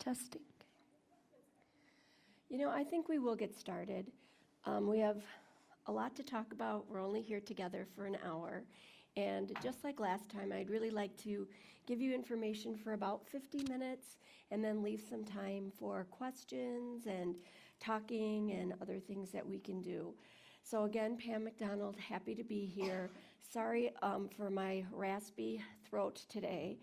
Testing. I think we will get started. We have a lot to talk about. We're only here together for an hour. And just like last time, I'd really like to give you information for about 50 minutes and then leave some time for questions and talking and other things that we can do. So again, Pam McDonald, happy to be here. Sorry for my raspy throat today.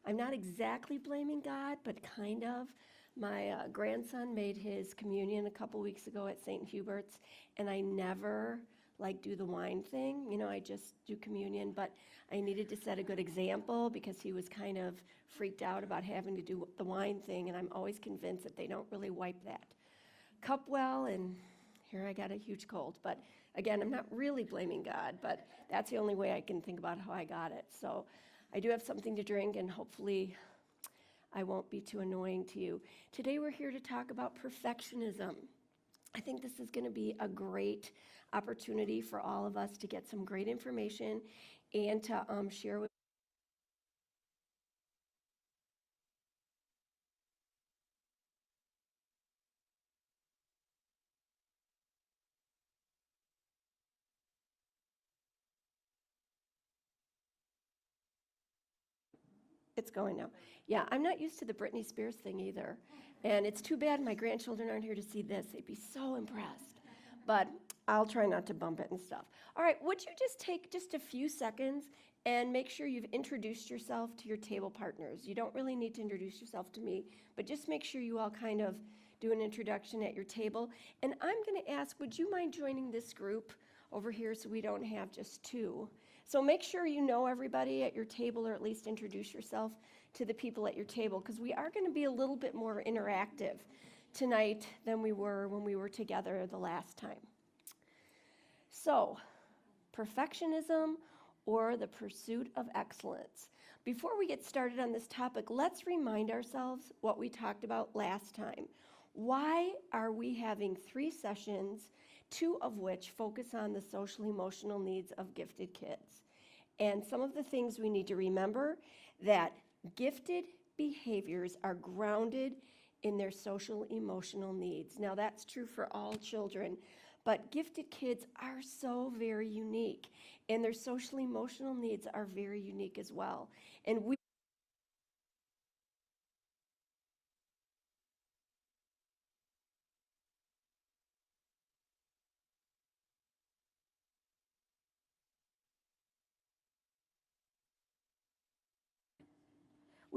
I'm not exactly blaming God, but kind of. My grandson made his communion a couple weeks ago at St. Hubert's, and I never do the wine thing. I just do communion, but I needed to set a good example because he was kind of freaked out about having to do the wine thing, and I'm always convinced that they don't really wipe that cup well, and here I got a huge cold. But again, I'm not really blaming God, but that's the only way I can think about how I got it. So I do have something to drink, and hopefully I won't be too annoying to you. Today we're here to talk about perfectionism. I think this is going to be a great opportunity for all of us to get some great information and to share with It's going now. Yeah, I'm not used to the Britney Spears thing either. And it's too bad my grandchildren aren't here to see this. They'd be so impressed. But I'll try not to bump it and stuff. All right, would you just take just a few seconds and make sure you've introduced yourself to your table partners? You don't really need to introduce yourself to me, but just make sure you all kind of do an introduction at your table. And I'm going to ask, would you mind joining this group over here so we don't have just two? So make sure you know everybody at your table, or at least introduce yourself to the people at your table, because we are going to be a little bit more interactive tonight than we were when we were together the last time. So, perfectionism or the pursuit of excellence. Before we get started on this topic, let's remind ourselves what we talked about last time. Why are we having 3 sessions, 2 of which focus on the social emotional needs of gifted kids? And some of the things we need to remember, that gifted behaviors are grounded in their social emotional needs. Now that's true for all children, but gifted kids are so very unique, and their social emotional needs are very unique as well. And we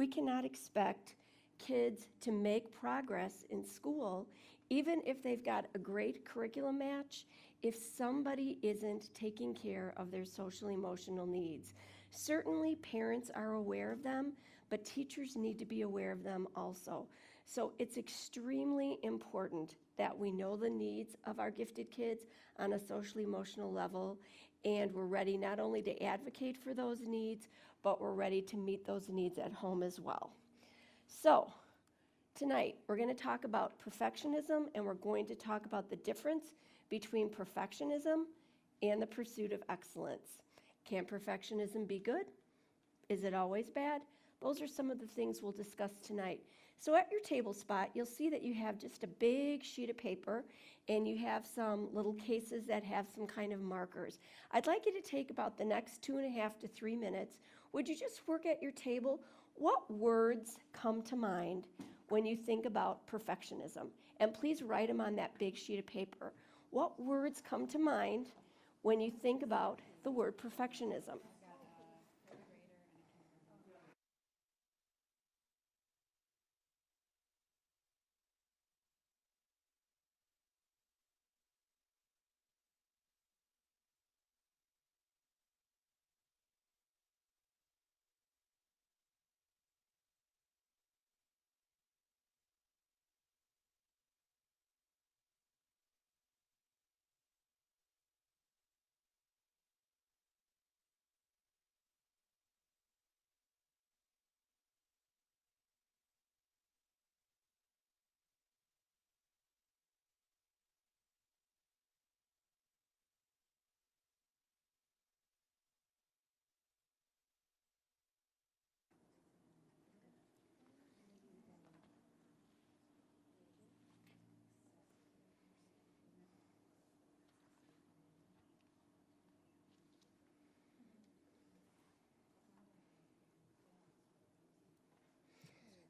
cannot expect kids to make progress in school, even if they've got a great curriculum match, if somebody isn't taking care of their social emotional needs. Certainly parents are aware of them, but teachers need to be aware of them also. So it's extremely important that we know the needs of our gifted kids on a social emotional level, and we're ready not only to advocate for those needs, but we're ready to meet those needs at home as well. So tonight we're going to talk about perfectionism, and we're going to talk about the difference between perfectionism and the pursuit of excellence. Can perfectionism be good? Is it always bad? Those are some of the things we'll discuss tonight. So at your table spot, you'll see that you have just a big sheet of paper, and you have some little cases that have some kind of markers. I'd like you to take about the next 2.5 to 3 minutes. Would you just work at your table? What words come to mind when you think about perfectionism? And please write them on that big sheet of paper. What words come to mind when you think about the word perfectionism?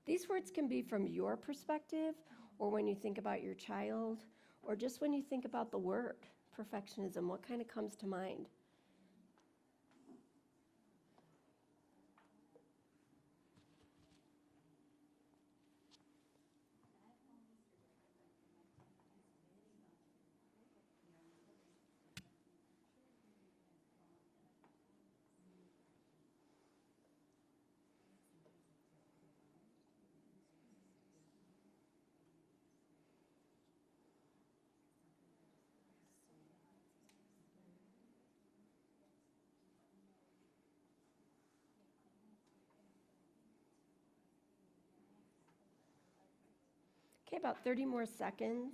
These words can be from your perspective, or when you think about your child, or just when you think about the word perfectionism. What kind of comes to mind? Okay, about 30 more seconds.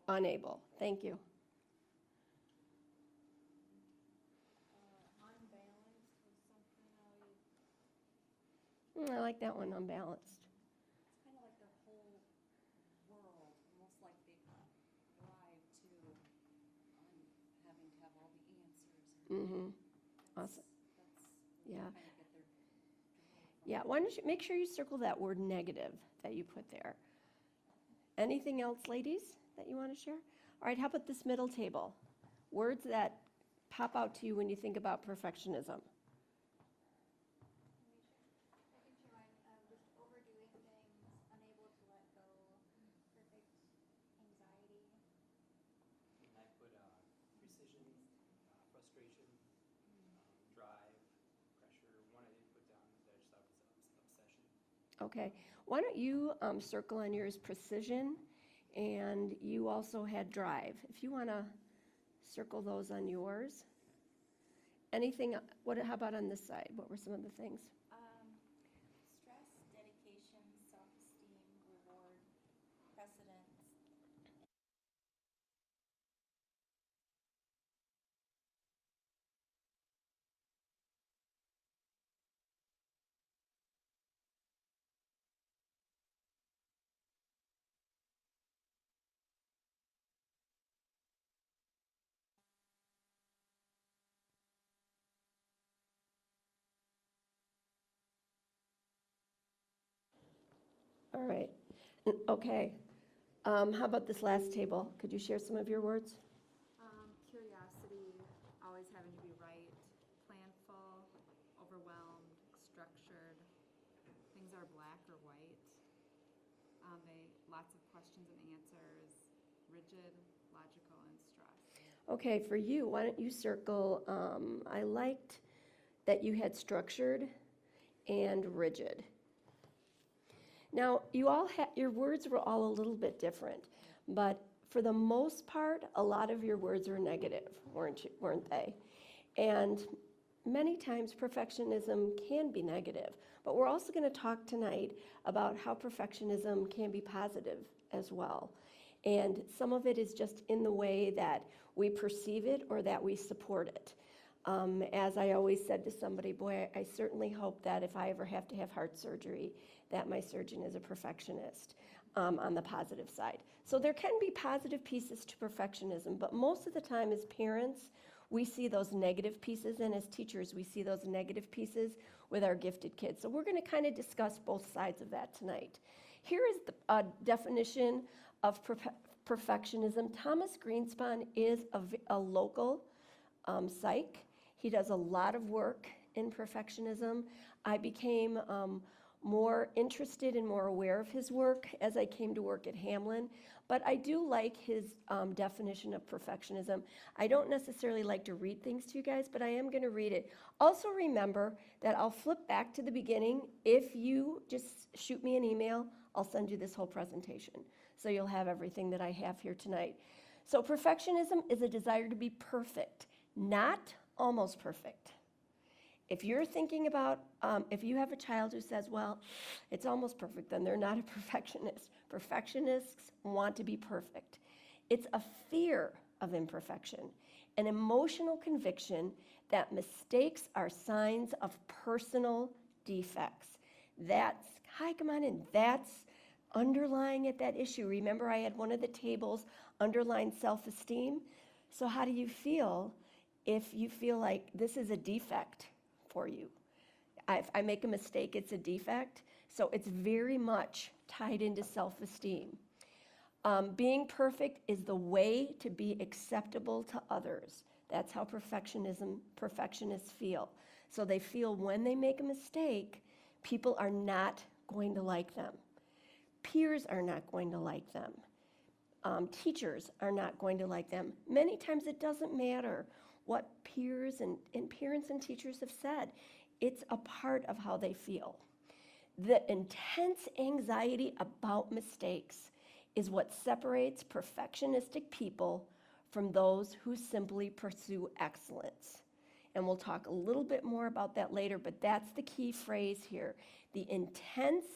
Unable. Thank you. Unbalanced was something I like that one, unbalanced. it's kind of like their whole world, almost like they drive to having to have all the answers. Mm-hmm. Awesome. That's Yeah. kind of get their from. Yeah, why don't you make sure you circle that word negative that you put there. Anything else, ladies, that you want to share? All right, how about this middle table? Words that pop out to you when you think about perfectionism. I can share mine. Just overdoing things, unable to let go, perfect anxiety. And I put precision, frustration, drive, pressure. One I didn't put down that I just thought was obsession. Okay, why don't you circle on yours precision, and you also had drive. If you want to circle those on yours. Anything, how about on this side? What were some of the things? Stress, dedication, self-esteem, reward, precedence. All right, okay. How about this last table? Could you share some of your words? Curiosity, always having to be right, planful, overwhelmed, structured. Things are black or white. Lots of questions and answers, rigid, logical, and stressed. Okay, for you, why don't you circle, I liked that you had structured and rigid. Now, your words were all a little bit different, but for the most part, a lot of your words were negative, weren't they? And many times perfectionism can be negative, but we're also going to talk tonight about how perfectionism can be positive as well. And some of it is just in the way that we perceive it or that we support it. As I always said to somebody, boy, I certainly hope that if I ever have to have heart surgery, that my surgeon is a perfectionist on the positive side. So there can be positive pieces to perfectionism, but most of the time as parents, we see those negative pieces, and as teachers, we see those negative pieces with our gifted kids. So we're going to kind of discuss both sides of that tonight. Here is the definition of perfectionism. Thomas Greenspan is a local psych. He does a lot of work in perfectionism. I became more interested and more aware of his work as I came to work at Hamlin. But I do like his definition of perfectionism. I don't necessarily like to read things to you guys, but I am going to read it. Also remember that I'll flip back to the beginning. If you just shoot me an email, I'll send you this whole presentation. So you'll have everything that I have here tonight. So perfectionism is a desire to be perfect, not almost perfect. If you're thinking about, if you have a child who says, well, it's almost perfect, then they're not a perfectionist. Perfectionists want to be perfect. It's a fear of imperfection, an emotional conviction that mistakes are signs of personal defects. That's, hi, come on in, that's underlying at that issue. Remember, I had one of the tables underline self-esteem. So how do you feel if you feel like this is a defect for you? If I make a mistake, it's a defect. So it's very much tied into self-esteem. Being perfect is the way to be acceptable to others. That's how perfectionists feel. So they feel when they make a mistake, people are not going to like them. Peers are not going to like them. Teachers are not going to like them. Many times it doesn't matter what peers and parents and teachers have said. It's a part of how they feel. The intense anxiety about mistakes is what separates perfectionistic people from those who simply pursue excellence. And we'll talk a little bit more about that later, but that's the key phrase here. The intense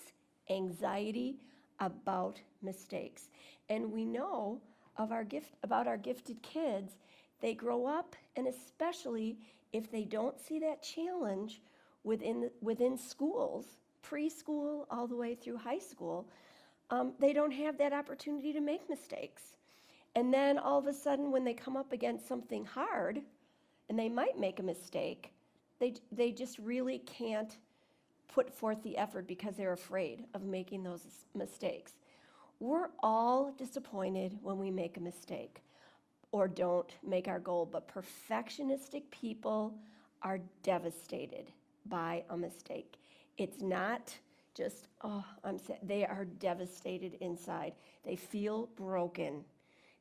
anxiety about mistakes. And we know about our gifted kids, they grow up, and especially if they don't see that challenge within schools, preschool all the way through high school, they don't have that opportunity to make mistakes. And then all of a sudden, when they come up against something hard, and they might make a mistake, they just really can't put forth the effort because they're afraid of making those mistakes. We're all disappointed when we make a mistake or don't make our goal, but perfectionistic people are devastated by a mistake. It's not just, oh, I'm sad. They are devastated inside. They feel broken.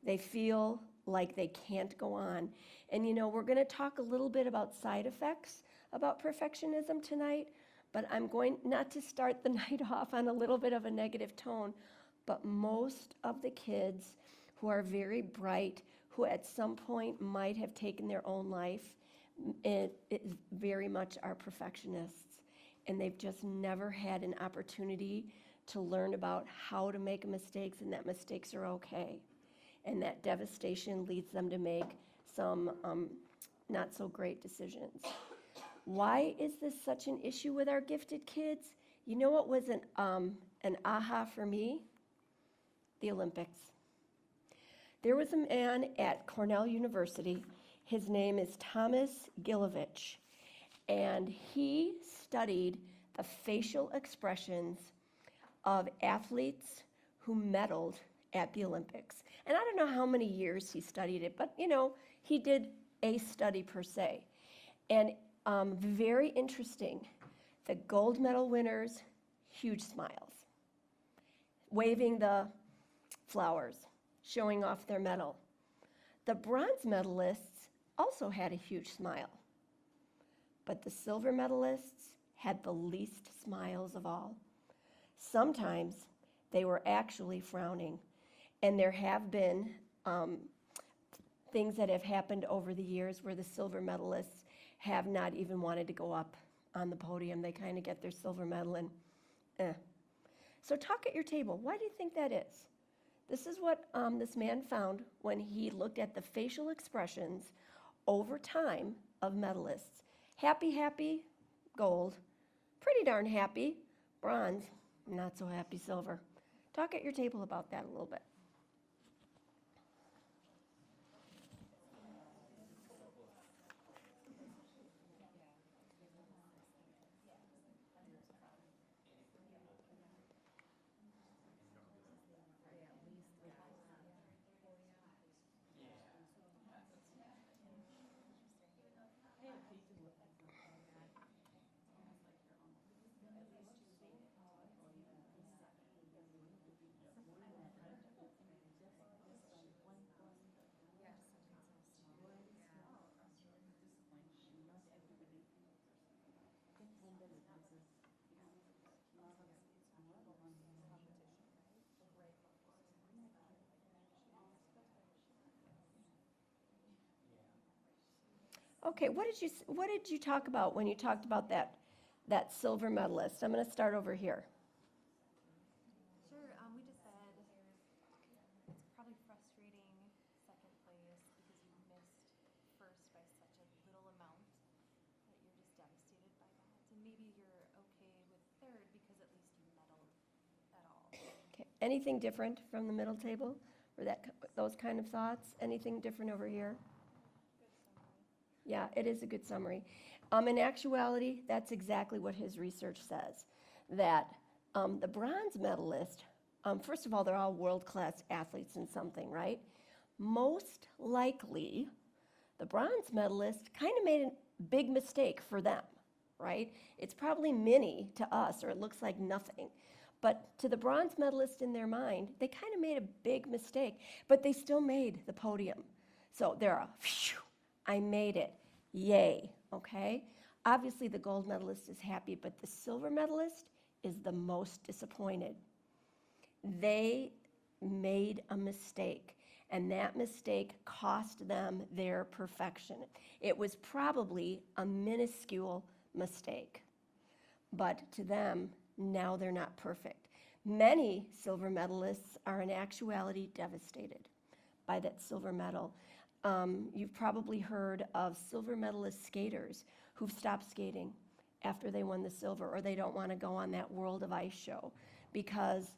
They feel like they can't go on. And you know, we're going to talk a little bit about side effects about perfectionism tonight, but I'm going not to start the night off on a little bit of a negative tone, but most of the kids who are very bright, who at some point might have taken their own life, it very much are perfectionists. And they've just never had an opportunity to learn about how to make mistakes and that mistakes are okay. And that devastation leads them to make some not so great decisions. Why is this such an issue with our gifted kids? You know what was an aha for me? The Olympics. There was a man at Cornell University. His name is Thomas Gilovich, and he studied the facial expressions of athletes who medaled at the Olympics. And I don't know how many years he studied it, but you know, he did a study per se. And very interesting, the gold medal winners, huge smiles, waving the flowers, showing off their medal. The bronze medalists also had a huge smile, but the silver medalists had the least smiles of all. Sometimes they were actually frowning, and there have been things that have happened over the years where the silver medalists have not even wanted to go up on the podium. They kind of get their silver medal and So talk at your table. Why do you think that is? This is what this man found when he looked at the facial expressions over time of medalists. Happy, happy, gold. Pretty darn happy, bronze. Not so happy, silver. Talk at your table about that a little bit. Okay, what did you talk about when you talked about that silver medalist? I'm going to start over here. Sure. We just said it's probably frustrating second place because you missed first by such a little amount that you're just devastated by that. And maybe you're okay with third because at least you medaled at all. Okay. Anything different from the middle table, or those kind of thoughts? Anything different over here? Yeah, it is a good summary. In actuality, that's exactly what his research says. That the bronze medalist, first of all, they're all world-class athletes in something, right? Most likely, the bronze medalist kind of made a big mistake for them, right? It's probably mini to us, or it looks like nothing. But to the bronze medalist in their mind, they kind of made a big mistake, but they still made the podium. So they're a, phew, I made it, yay, okay? Obviously the gold medalist is happy, but the silver medalist is the most disappointed. They made a mistake, and that mistake cost them their perfection. It was probably a minuscule mistake, but to them, now they're not perfect. Many silver medalists are in actuality devastated by that silver medal. You've probably heard of silver medalist skaters who've stopped skating after they won the silver, or they don't want to go on that World of Ice show because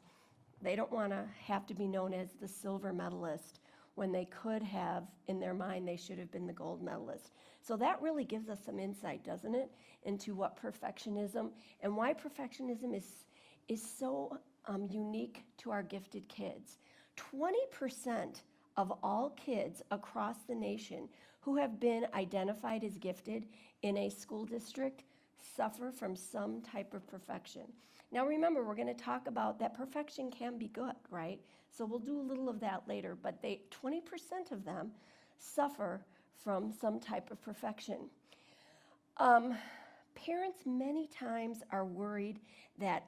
they don't want to have to be known as the silver medalist when they could have, in their mind, they should have been the gold medalist. So that really gives us some insight, doesn't it, into what perfectionism and why perfectionism is so unique to our gifted kids. 20% of all kids across the nation who have been identified as gifted in a school district suffer from some type of perfection. Now remember, we're going to talk about that perfection can be good, right? So we'll do a little of that later, but 20% of them suffer from some type of perfection. Parents many times are worried that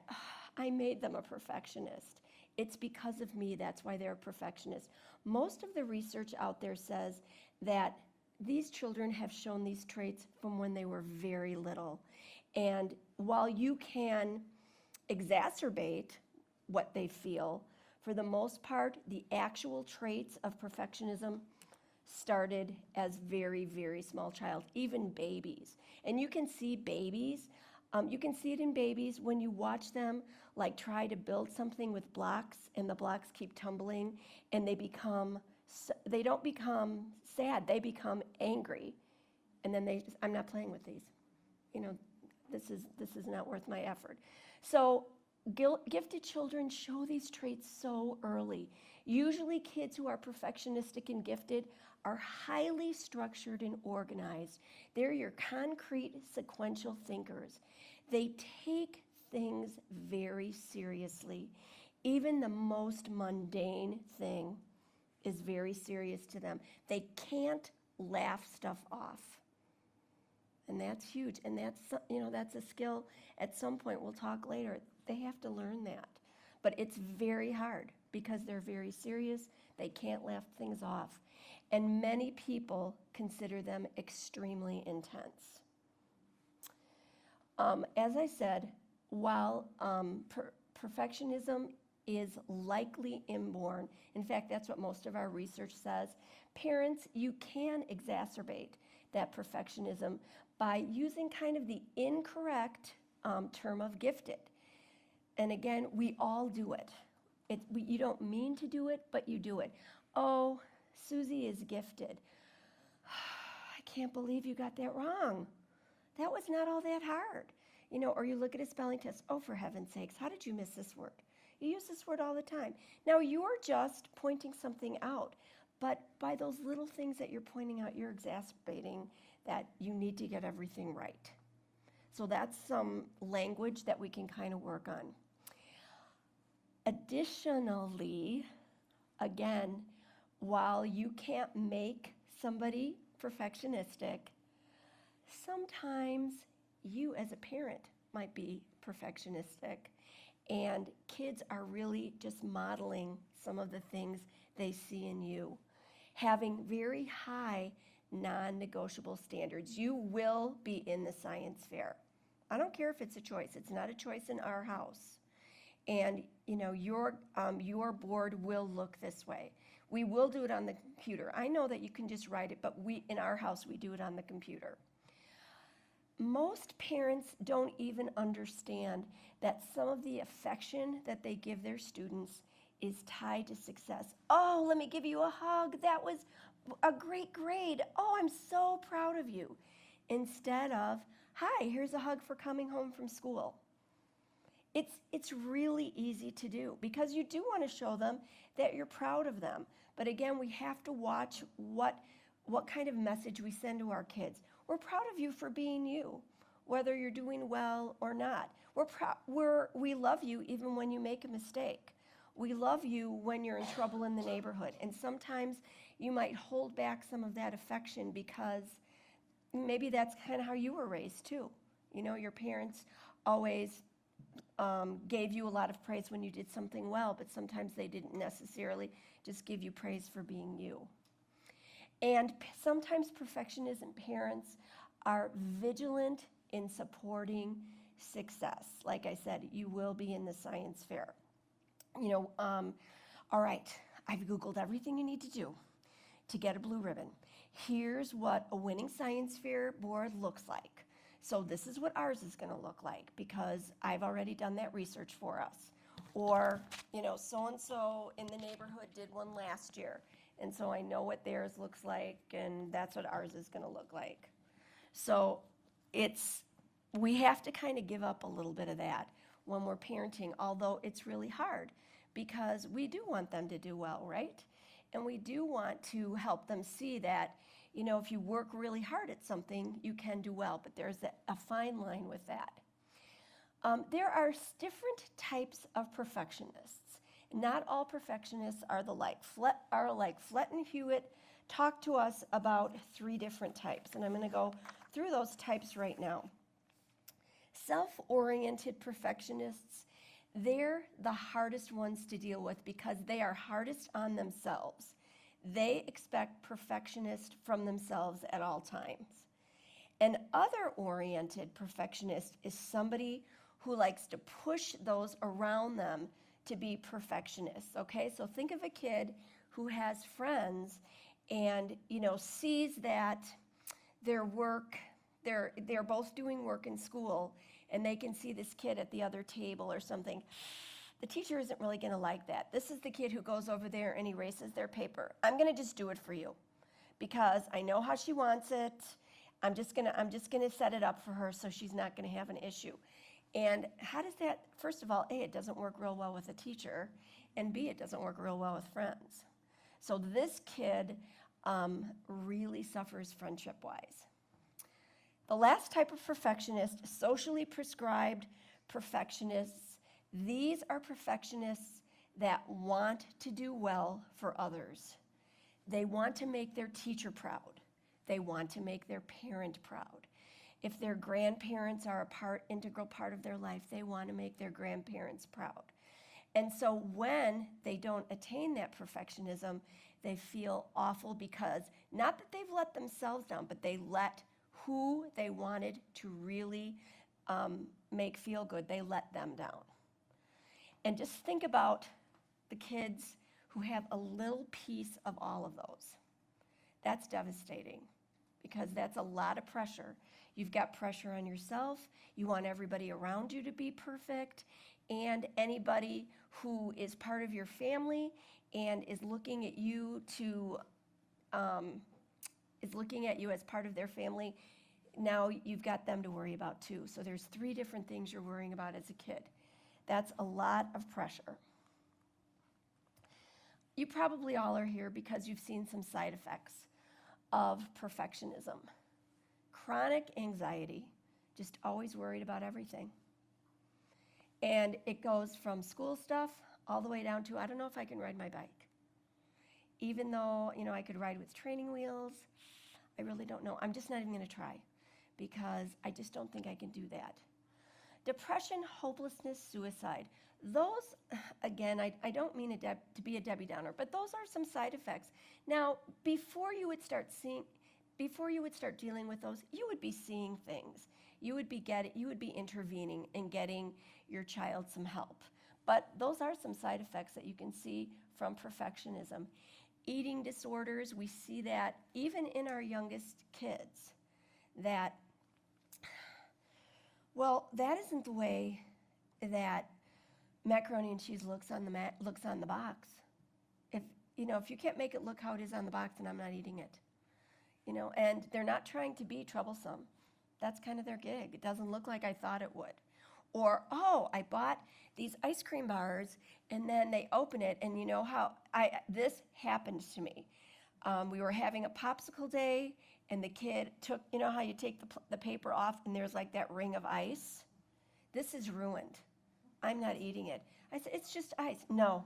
I made them a perfectionist. It's because of me, that's why they're a perfectionist. Most of the research out there says that these children have shown these traits from when they were very little. And while you can exacerbate what they feel, for the most part, the actual traits of perfectionism started as very, very small child, even babies. And you can see babies, you can see it in babies when you watch them like try to build something with blocks and the blocks keep tumbling and they don't become sad, they become angry. And then they just, I'm not playing with these. You know, this is not worth my effort. So gifted children show these traits so early. Usually kids who are perfectionistic and gifted are highly structured and organized. They're your concrete, sequential thinkers. They take things very seriously. Even the most mundane thing is very serious to them. They can't laugh stuff off. And that's huge. And that's a skill. At some point, we'll talk later, they have to learn that. But it's very hard because they're very serious. They can't laugh things off. And many people consider them extremely intense. As I said, while perfectionism is likely inborn, in fact, that's what most of our research says, parents, you can exacerbate that perfectionism by using kind of the incorrect term of gifted. And again, we all do it. You don't mean to do it, but you do it. Oh, Susie is gifted. I can't believe you got that wrong. That was not all that hard. You know, or you look at a spelling test. Oh, for heaven's sakes, how did you miss this word? You use this word all the time. Now, you're just pointing something out. But by those little things that you're pointing out, you're exacerbating that you need to get everything right. So that's some language that we can kind of work on. Additionally, again, while you can't make somebody perfectionistic, sometimes you as a parent might be perfectionistic, and kids are really just modeling some of the things they see in you. Having very high non-negotiable standards. You will be in the science fair. I don't care if it's a choice. It's not a choice in our house. And your board will look this way. We will do it on the computer. I know that you can just write it, but in our house, we do it on the computer. Most parents don't even understand that some of the affection that they give their students is tied to success. Oh, let me give you a hug. That was a great grade. Oh, I'm so proud of you. Instead of, hi, here's a hug for coming home from school. It's really easy to do because you do want to show them that you're proud of them. But again, we have to watch what kind of message we send to our kids. We're proud of you for being you, whether you're doing well or not. We love you even when you make a mistake. We love you when you're in trouble in the neighborhood. And sometimes you might hold back some of that affection because maybe that's kind of how you were raised too. Your parents always gave you a lot of praise when you did something well, but sometimes they didn't necessarily just give you praise for being you. And sometimes perfectionism parents are vigilant in supporting success. Like I said, you will be in the science fair. All right, I've Googled everything you need to do to get a blue ribbon. Here's what a winning science fair board looks like. So this is what ours is going to look like because I've already done that research for us. Or, so-and-so in the neighborhood did one last year. And so I know what theirs looks like, and that's what ours is going to look like. So we have to kind of give up a little bit of that when we're parenting, although it's really hard because we do want them to do well, right? And we do want to help them see that, if you work really hard at something, you can do well, but there's a fine line with that. There are different types of perfectionists. Not all perfectionists are alike. Fletton Hewitt talked to us about 3 different types, and I'm going to go through those types right now. Self-oriented perfectionists, they're the hardest ones to deal with because they are hardest on themselves. They expect perfectionist from themselves at all times. An other-oriented perfectionist is somebody who likes to push those around them to be perfectionists, okay? So think of a kid who has friends and, sees that they're both doing work in school and they can see this kid at the other table or something. The teacher isn't really going to like that. This is the kid who goes over there and erases their paper. I'm going to just do it for you because I know how she wants it. I'm just going to set it up for her so she's not going to have an issue. And how does that, first of all, A, it doesn't work real well with a teacher, and B, it doesn't work real well with friends. So this kid really suffers friendship-wise. The last type of perfectionist, socially prescribed perfectionists. These are perfectionists that want to do well for others. They want to make their teacher proud. They want to make their parent proud. If their grandparents are integral part of their life, they want to make their grandparents proud. And so when they don't attain that perfectionism, they feel awful because not that they've let themselves down, but they let who they wanted to really make feel good, they let them down. And just think about the kids who have a little piece of all of those. That's devastating because that's a lot of pressure. You've got pressure on yourself. You want everybody around you to be perfect. And anybody who is part of your family and is looking at you as part of their family, now you've got them to worry about too. So there's 3 different things you're worrying about as a kid. That's a lot of pressure. You probably all are here because you've seen some side effects of perfectionism. Chronic anxiety, just always worried about everything. And it goes from school stuff all the way down to, I don't know if I can ride my bike. Even though, I could ride with training wheels, I really don't know. I'm just not even going to try because I just don't think I can do that. Depression, hopelessness, suicide. Those, again, I don't mean to be a Debbie Downer, but those are some side effects. Now, before you would start before you would start dealing with those, you would be seeing things. You would be intervening and getting your child some help. But those are some side effects that you can see from perfectionism. Eating disorders, we see that even in our youngest kids, that, well, that isn't the way that macaroni and cheese looks on the box. If you can't make it look how it is on the box, then I'm not eating it. And they're not trying to be troublesome. That's kind of their gig. It doesn't look like I thought it would. Or, oh, I bought these ice cream bars, and then they open it, and you know how this happened to me. We were having a popsicle day, and the kid took, you know how you take the paper off, and there's like that ring of ice? This is ruined. I'm not eating it. I said, it's just ice. No,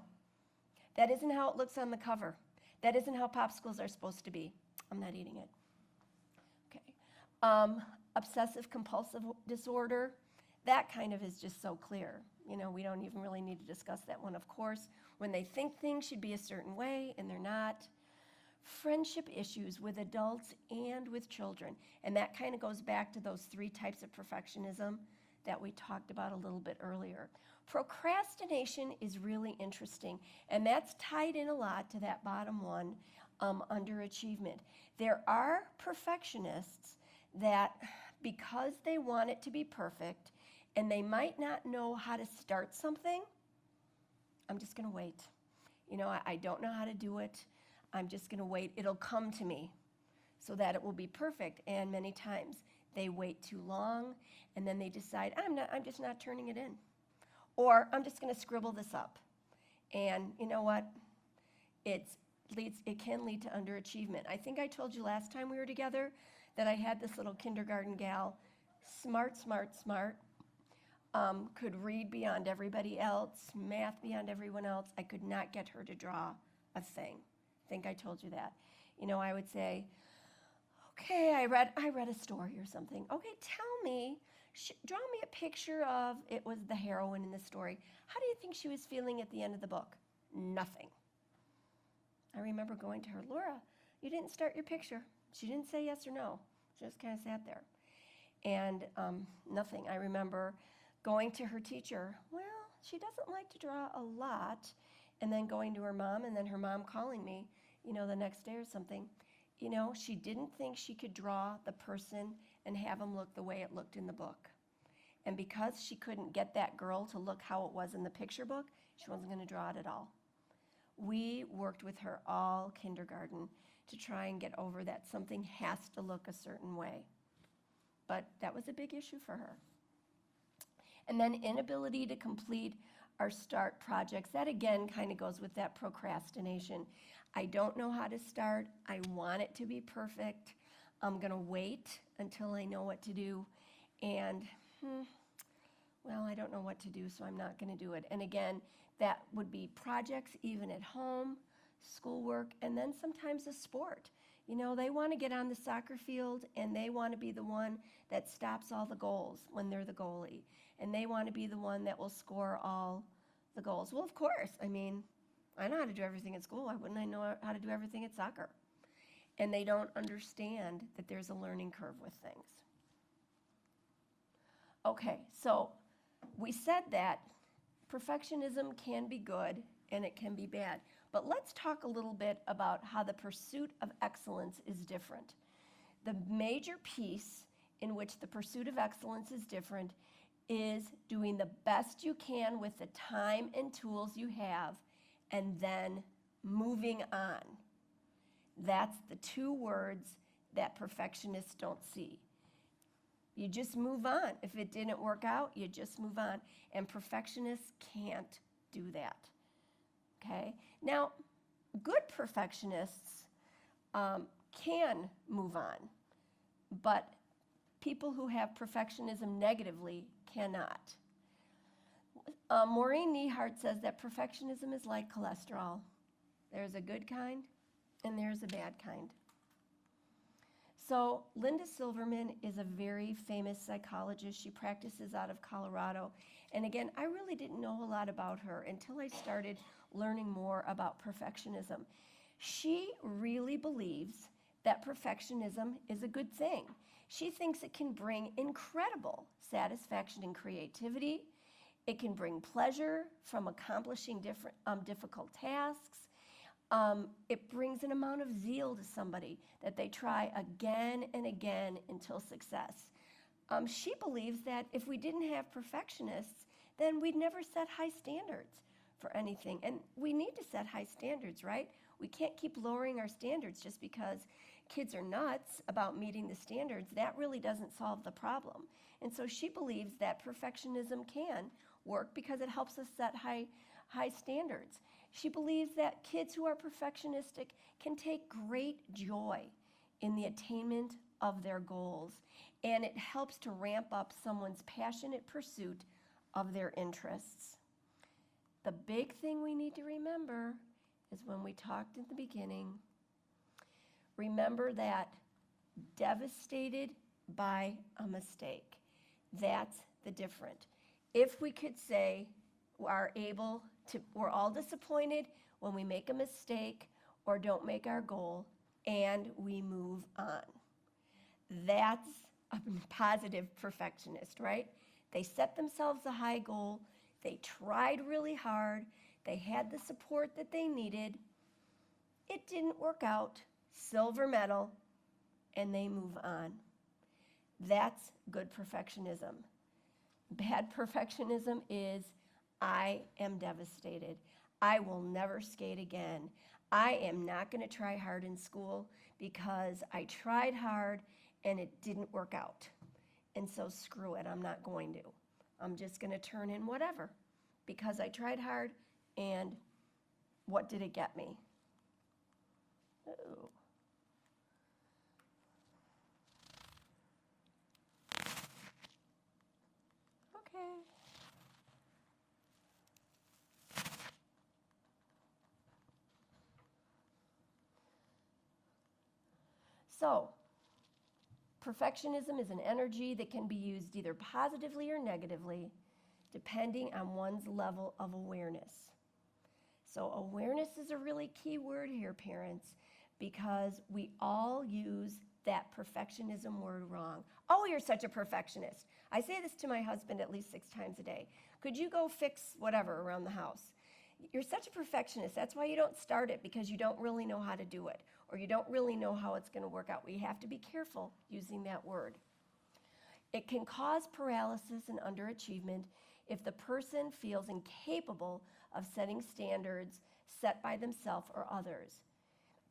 that isn't how it looks on the cover. That isn't how popsicles are supposed to be. I'm not eating it. Okay. Obsessive compulsive disorder, that kind of is just so clear. We don't even really need to discuss that one, of course. When they think things should be a certain way and they're not. Friendship issues with adults and with children. And that kind of goes back to those 3 types of perfectionism that we talked about a little bit earlier. Procrastination is really interesting, and that's tied in a lot to that bottom one, underachievement. There are perfectionists that, because they want it to be perfect, and they might not know how to start something, I'm just going to wait. I don't know how to do it. I'm just going to wait. It'll come to me so that it will be perfect. And many times they wait too long, and then they decide, I'm just not turning it in. Or I'm just going to scribble this up. And you know what? It can lead to underachievement. I think I told you last time we were together that I had this little kindergarten gal, smart, could read beyond everybody else, math beyond everyone else. I could not get her to draw a thing. I think I told you that. I would say, okay, I read a story or something. Okay, tell me, draw me a picture of, it was the heroine in the story. How do you think she was feeling at the end of the book? Nothing. I remember going to her, Laura, you didn't start your picture. She didn't say yes or no. She just kind of sat there. And nothing. I remember going to her teacher, well, she doesn't like to draw a lot, and then going to her mom, and then her mom calling me, the next day or something. She didn't think she could draw the person and have them look the way it looked in the book. And because she couldn't get that girl to look how it was in the picture book, she wasn't going to draw it at all. We worked with her all kindergarten to try and get over that something has to look a certain way. But that was a big issue for her. And then inability to complete or start projects. That again kind of goes with that procrastination. I don't know how to start. I want it to be perfect. I'm going to wait until I know what to do. And, well, I don't know what to do, so I'm not going to do it. And again, that would be projects even at home, schoolwork, and then sometimes a sport. They want to get on the soccer field, and they want to be the one that stops all the goals when they're the goalie. And they want to be the one that will score all the goals. Well, of course. I know how to do everything at school. Why wouldn't I know how to do everything at soccer? And they don't understand that there's a learning curve with things. Okay, so we said that perfectionism can be good and it can be bad. But let's talk a little bit about how the pursuit of excellence is different. The major piece in which the pursuit of excellence is different is doing the best you can with the time and tools you have and then moving on. That's the 2 words that perfectionists don't see. You just move on. If it didn't work out, you just move on. And perfectionists can't do that. Okay? Now, good perfectionists can move on, but people who have perfectionism negatively cannot. Maureen Nehart says that perfectionism is like cholesterol. There's a good kind and there's a bad kind. So Linda Silverman is a very famous psychologist. She practices out of Colorado. And again, I really didn't know a lot about her until I started learning more about perfectionism. She really believes that perfectionism is a good thing. She thinks it can bring incredible satisfaction and creativity. It can bring pleasure from accomplishing difficult tasks. It brings an amount of zeal to somebody that they try again and again until success. She believes that if we didn't have perfectionists, then we'd never set high standards for anything. And we need to set high standards, right? We can't keep lowering our standards just because kids are nuts about meeting the standards. That really doesn't solve the problem. And so she believes that perfectionism can work because it helps us set high standards. She believes that kids who are perfectionistic can take great joy in the attainment of their goals, and it helps to ramp up someone's passionate pursuit of their interests. The big thing we need to remember is when we talked at the beginning, remember that devastated by a mistake. That's the difference. If we could say we're all disappointed when we make a mistake or don't make our goal and we move on. That's a positive perfectionist, right? They set themselves a high goal. They tried really hard. They had the support that they needed. It didn't work out. Silver medal, and they move on. That's good perfectionism. Bad perfectionism is, I am devastated. I will never skate again. I am not going to try hard in school because I tried hard and it didn't work out. And so screw it, I'm not going to. I'm just going to turn in whatever because I tried hard, and what did it get me? Ooh. Okay. So, perfectionism is an energy that can be used either positively or negatively, depending on one's level of awareness. So awareness is a really key word here, parents, because we all use that perfectionism word wrong. Oh, you're such a perfectionist. I say this to my husband at least 6 times a day. Could you go fix whatever around the house? You're such a perfectionist. That's why you don't start it, because you don't really know how to do it, or you don't really know how it's going to work out. We have to be careful using that word. It can cause paralysis and underachievement if the person feels incapable of setting standards set by themselves or others.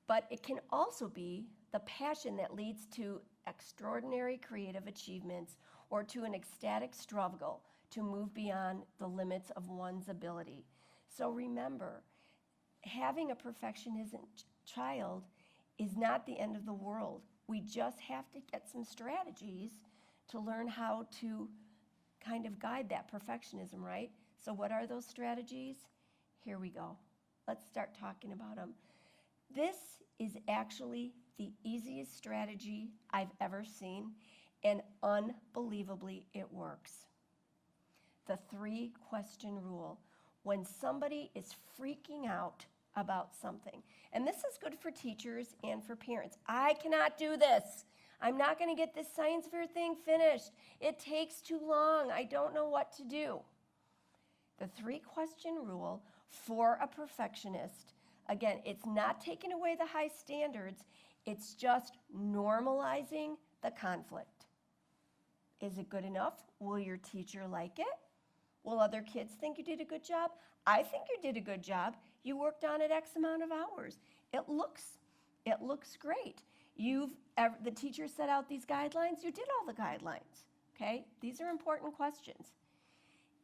But it can also be the passion that leads to extraordinary creative achievements or to an ecstatic struggle to move beyond the limits of one's ability. So remember, having a perfectionist child is not the end of the world. We just have to get some strategies to learn how to kind of guide that perfectionism, right? So what are those strategies? Here we go. Let's start talking about them. This is actually the easiest strategy I've ever seen, and unbelievably it works. The 3-question rule. When somebody is freaking out about something, and this is good for teachers and for parents. I cannot do this. I'm not going to get this science fair thing finished. It takes too long. I don't know what to do. The 3-question rule for a perfectionist, again, it's not taking away the high standards. It's just normalizing the conflict. Is it good enough? Will your teacher like it? Will other kids think you did a good job? I think you did a good job. You worked on it X amount of hours. It looks great. The teacher set out these guidelines. You did all the guidelines, okay? These are important questions.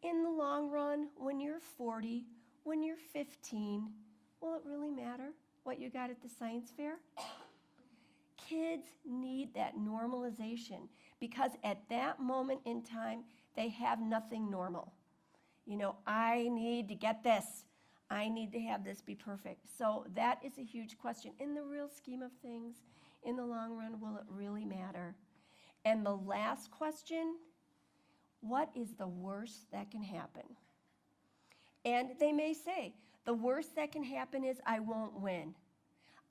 In the long run, when you're 40, when you're 15, will it really matter what you got at the science fair? Kids need that normalization because at that moment in time, they have nothing normal. You know, I need to get this. I need to have this be perfect. So that is a huge question. In the real scheme of things, in the long run, will it really matter? And the last question, what is the worst that can happen? And they may say, the worst that can happen is I won't win.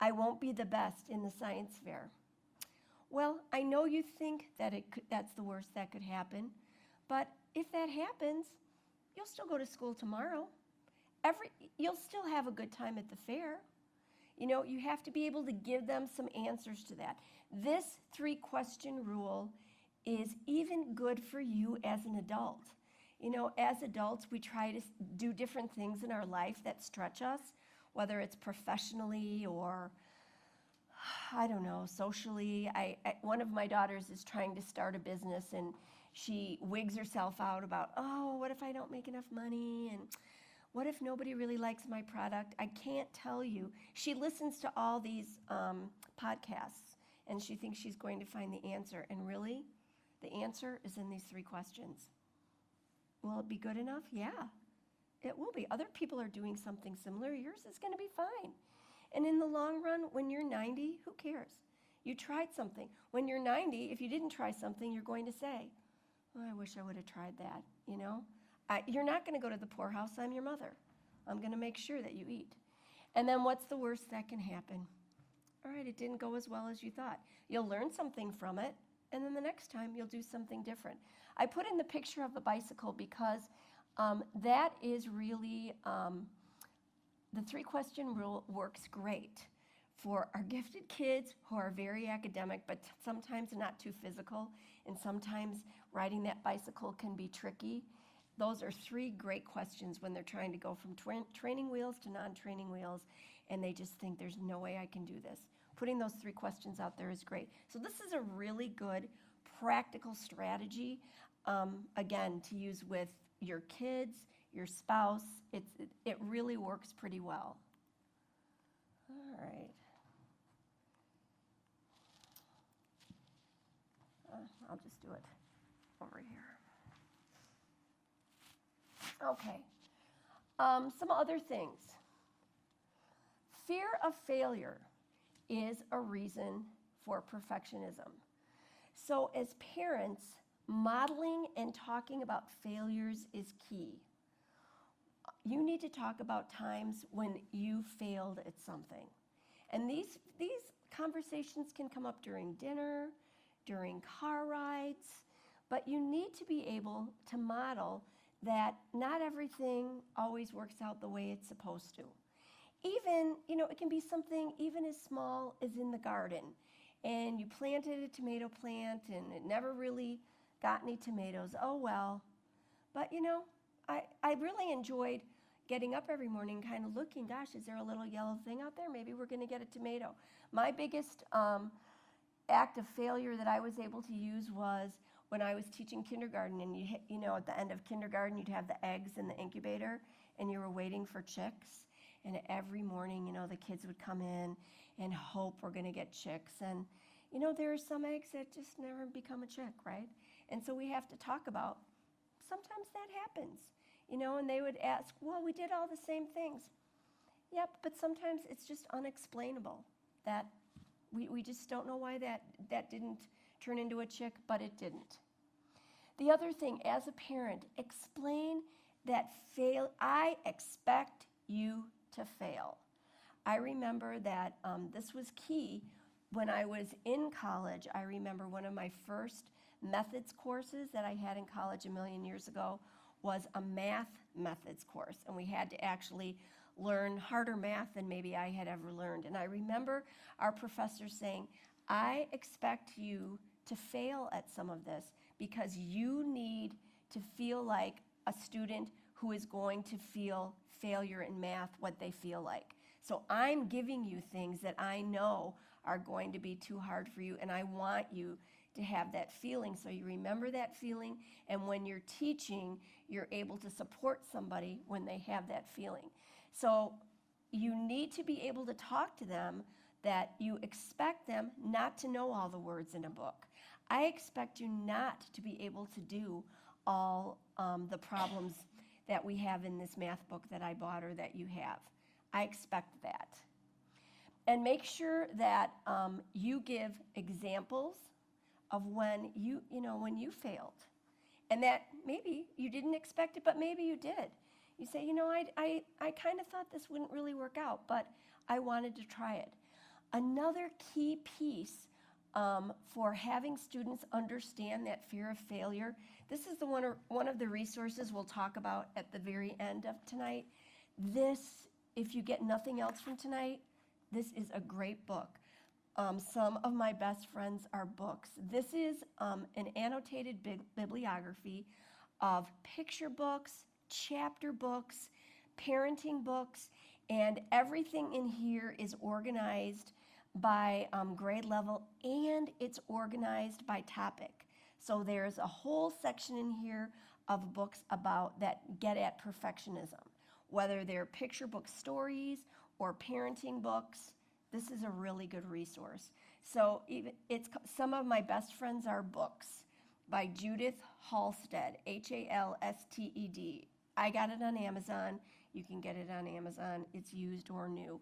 I won't be the best in the science fair. Well, I know you think that that's the worst that could happen, but if that happens, you'll still go to school tomorrow. You'll still have a good time at the fair. You know, you have to be able to give them some answers to that. This 3-question rule is even good for you as an adult. You know, as adults, we try to do different things in our life that stretch us, whether it's professionally or, I don't know, socially. One of my daughters is trying to start a business, and she wigs herself out about, oh, what if I don't make enough money? And what if nobody really likes my product? I can't tell you. She listens to all these podcasts, and she thinks she's going to find the answer. And really, the answer is in these 3 questions. Will it be good enough? Yeah, it will be. Other people are doing something similar. Yours is going to be fine. And in the long run, when you're 90, who cares? You tried something. When you're 90, if you didn't try something, you're going to say, oh, I wish I would have tried that, you know? You're not going to go to the poorhouse. I'm your mother. I'm going to make sure that you eat. And then what's the worst that can happen? All right, it didn't go as well as you thought. You'll learn something from it, and then the next time you'll do something different. I put in the picture of the bicycle because that is really, the 3-question rule works great for our gifted kids who are very academic, but sometimes not too physical, and sometimes riding that bicycle can be tricky. Those are 3 great questions when they're trying to go from training wheels to non-training wheels, and they just think there's no way I can do this. Putting those 3 questions out there is great. So this is a really good practical strategy, again, to use with your kids, your spouse. It really works pretty well. All right. I'll just do it over here. Okay. Some other things. Fear of failure is a reason for perfectionism. So as parents, modeling and talking about failures is key. You need to talk about times when you failed at something. And these conversations can come up during dinner, during car rides, but you need to be able to model that not everything always works out the way it's supposed to. Even, you know, it can be something even as small as in the garden, and you planted a tomato plant and it never really got any tomatoes. Oh well. But you know, I really enjoyed getting up every morning kind of looking, gosh, is there a little yellow thing out there? Maybe we're going to get a tomato. My biggest act of failure that I was able to use was when I was teaching kindergarten, and you know, at the end of kindergarten, you'd have the eggs in the incubator, and you were waiting for chicks. And every morning, you know, the kids would come in and hope we're going to get chicks. And, you know, there are some eggs that just never become a chick, right? And so we have to talk about, sometimes that happens, you know, and they would ask, well, we did all the same things. Yep, but sometimes it's just unexplainable that we just don't know why that didn't turn into a chick, but it didn't. The other thing, as a parent, explain that I expect you to fail. I remember that this was key when I was in college. I remember one of my first methods courses that I had in college a million years ago was a math methods course, and we had to actually learn harder math than maybe I had ever learned. And I remember our professor saying, I expect you to fail at some of this because you need to feel like a student who is going to feel failure in math, what they feel like. So I'm giving you things that I know are going to be too hard for you, and I want you to have that feeling. So you remember that feeling, and when you're teaching, you're able to support somebody when they have that feeling. So you need to be able to talk to them that you expect them not to know all the words in a book. I expect you not to be able to do all the problems that we have in this math book that I bought or that you have. I expect that. And make sure that you give examples of when when you failed. And that maybe you didn't expect it, but maybe you did. You say, I kind of thought this wouldn't really work out, but I wanted to try it. Another key piece for having students understand that fear of failure, this is one of the resources we'll talk about at the very end of tonight. This, if you get nothing else from tonight, this is a great book. Some of my best friends are books. This is an annotated bibliography of picture books, chapter books, parenting books, and everything in here is organized by grade level, and it's organized by topic. So there's a whole section in here of books about that get at perfectionism, whether they're picture book stories or parenting books. This is a really good resource. So some of my best friends are books by Judith Halsted, Halsted. I got it on Amazon. You can get it on Amazon. It's used or new.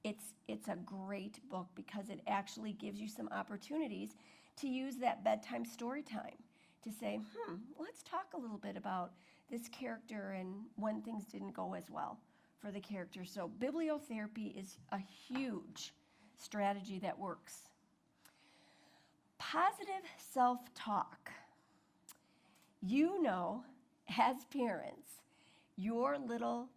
It's a great book because it actually gives you some opportunities to use that bedtime story time to say, let's talk a little bit about this character and when things didn't go as well for the character. So bibliotherapy is a huge strategy that works. Positive self-talk. You know, as parents, your little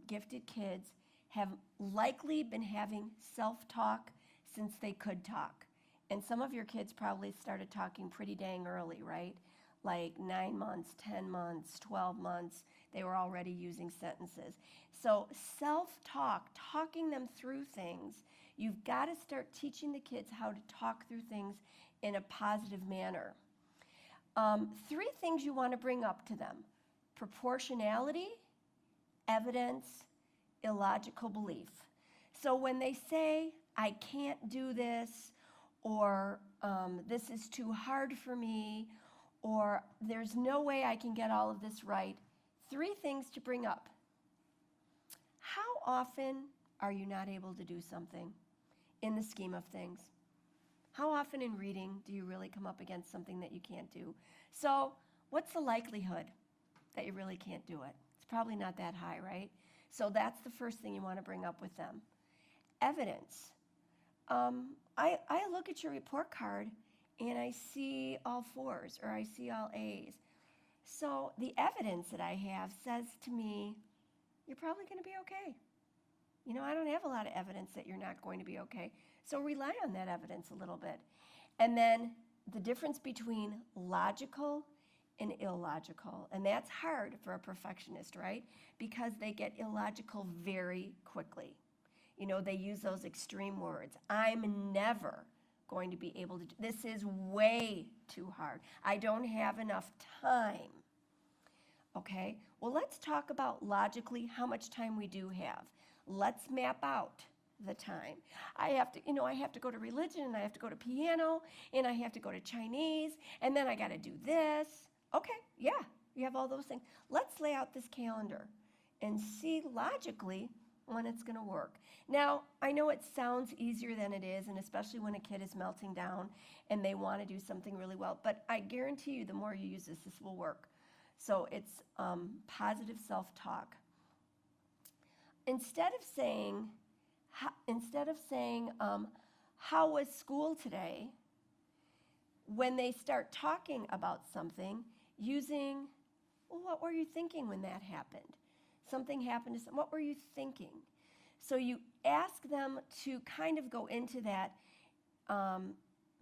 gifted kids have likely been having self-talk since they could talk. And some of your kids probably started talking pretty dang early, right? Like 9 months, 10 months, 12 months, they were already using sentences. So self-talk, talking them through things, you've got to start teaching the kids how to talk through things in a positive manner. 3 things you want to bring up to them: proportionality, evidence, illogical belief. So when they say, I can't do this, or this is too hard for me, or there's no way I can get all of this right, 3 things to bring up. How often are you not able to do something in the scheme of things? How often in reading do you really come up against something that you can't do? So what's the likelihood that you really can't do it? It's probably not that high, right? So that's the first thing you want to bring up with them. Evidence. I look at your report card and I see all 4s or I see all A's. So the evidence that I have says to me, you're probably going to be okay. You know, I don't have a lot of evidence that you're not going to be okay. So rely on that evidence a little bit. And then the difference between logical and illogical. And that's hard for a perfectionist, right? Because they get illogical very quickly. You know, they use those extreme words. I'm never going to be able to do this. Is way too hard. I don't have enough time. Okay? Well, let's talk about logically how much time we do have. Let's map out the time. I have to go to religion, and I have to go to piano, and I have to go to Chinese, and then I got to do this. Okay, yeah, you have all those things. Let's lay out this calendar and see logically when it's going to work. Now, I know it sounds easier than it is, and especially when a kid is melting down and they want to do something really well, but I guarantee you the more you use this, this will work. So it's positive self-talk. Instead of saying, how was school today, when they start talking about something, using, well, what were you thinking when that happened? Something happened to someone, what were you thinking? So you ask them to kind of go into that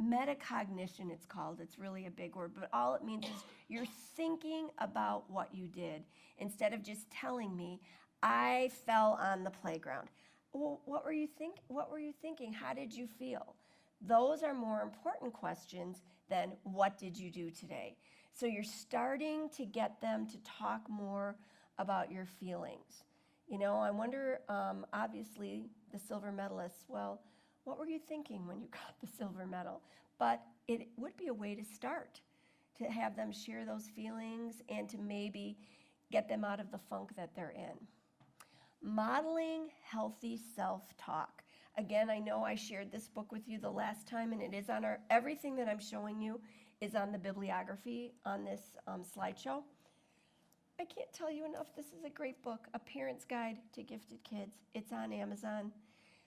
metacognition, it's called. It's really a big word, but all it means is you're thinking about what you did instead of just telling me, I fell on the playground. Well, what were you thinking? How did you feel? Those are more important questions than what did you do today? So you're starting to get them to talk more about your feelings. You know, I wonder, obviously, the silver medalists, well, what were you thinking when you got the silver medal? But it would be a way to start, to have them share those feelings and to maybe get them out of the funk that they're in. Modeling healthy self-talk. Again, I know I shared this book with you the last time, and it is on everything that I'm showing you is on the bibliography on this slideshow. I can't tell you enough, this is a great book, A Parent's Guide to Gifted Kids. It's on Amazon.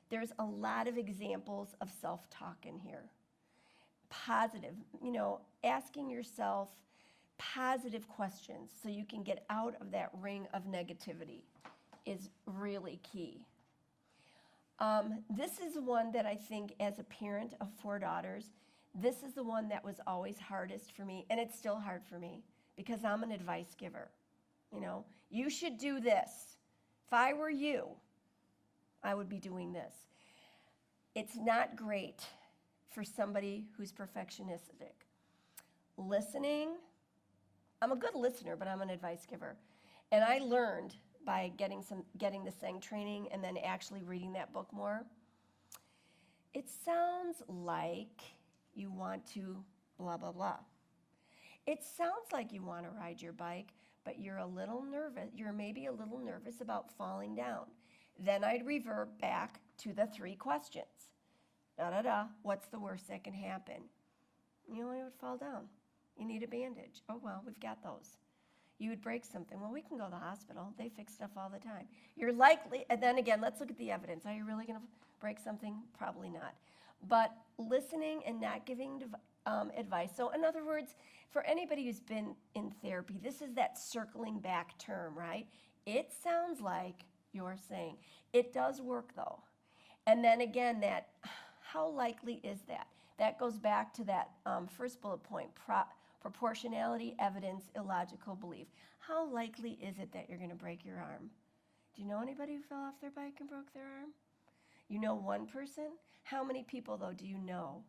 there's a lot of examples of self-talk in here. Positive, asking yourself positive questions so you can get out of that ring of negativity is really key. This is one that I think, as a parent of 4 daughters, this is the one that was always hardest for me, and it's still hard for me because I'm an advice giver. You should do this. If I were you, I would be doing this. It's not great for somebody who's perfectionistic. Listening, I'm a good listener, but I'm an advice giver. And I learned by getting the SANG training and then actually reading that book more. It sounds like you want to blah, blah, blah. It sounds like you want to ride your bike, but you're a little nervous. You're maybe a little nervous about falling down. Then I'd revert back to the 3 questions. What's the worst that can happen? You only would fall down. You need a bandage. Oh, well, we've got those. You would break something. Well, we can go to the hospital. They fix stuff all the time. You're likely, and then again, let's look at the evidence. Are you really going to break something? Probably not. But listening and not giving advice. So in other words, for anybody who's been in therapy, this is that circling back term, right? It sounds like you're saying. It does work, though. And then again, that how likely is that? That goes back to that first bullet point, proportionality, evidence, illogical belief. How likely is it that you're going to break your arm? Do you know anybody who fell off their bike and broke their arm? You know one person? How many people, though, do you know